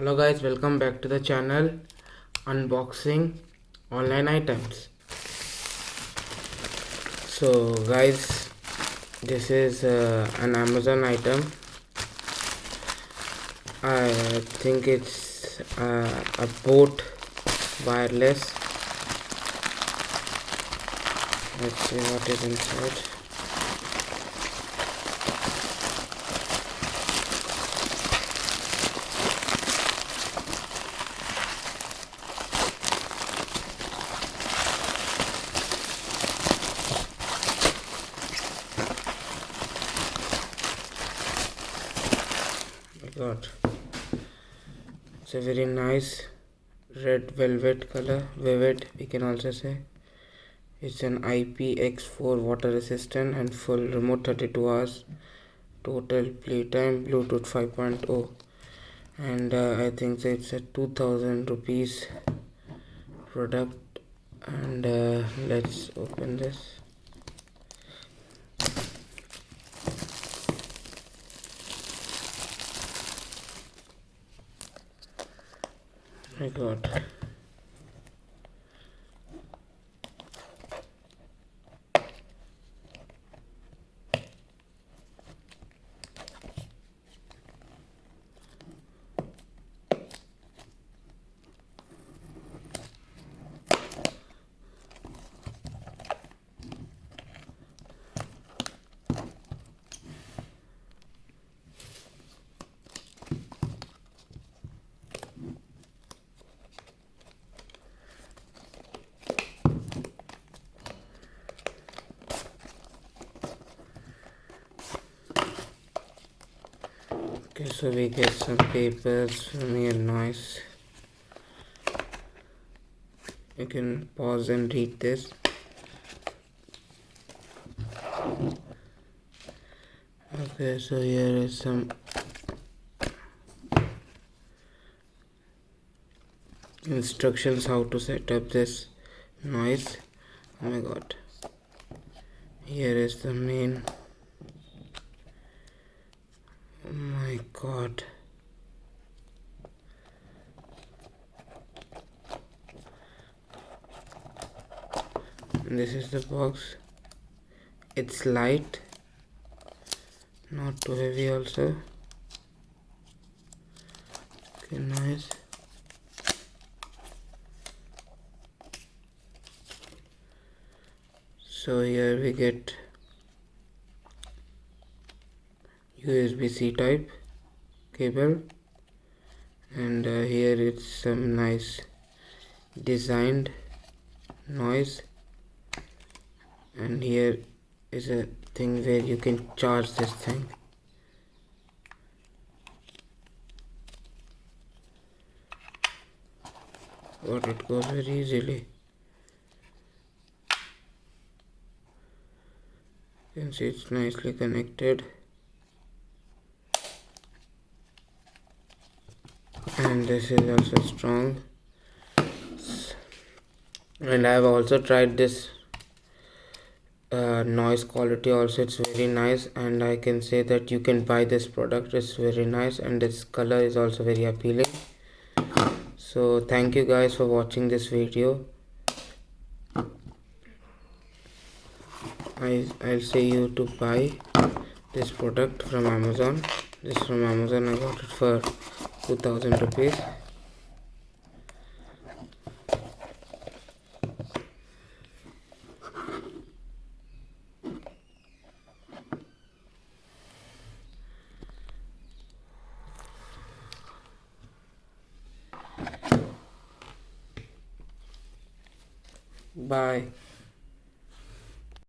Hello guys, welcome back to the channel unboxing online items. So guys, this is an Amazon item. I think it's a boat wireless. Let's see what is inside. God, it's a very nice red velvet color, vivid we can also say. It's an IPX4 water resistant and full remote, 32 hours total playtime, Bluetooth 5.0, and I think it's a 2000 rupees product. And let's open this. My God. Okay, so we get some papers from here. Nice. You can pause and read this. Okay, so here is some instructions how to set up this noise. Oh my God. Here is the main. Oh my God. And this is the box. It's light, not too heavy also. Okay, nice. So here we get USB-C type cable, and here it's some nice designed noise, and here is a thing where you can charge this thing. But it goes very easily. You can see it's nicely connected, and this is also strong. And I have also tried this noise quality also. It's very nice, and I can say that you can buy this product. It's very nice, and its color is also very appealing. So thank you guys for watching this video. I'll say you to buy this product from Amazon. This from Amazon. I got it for 2000 rupees. Bye.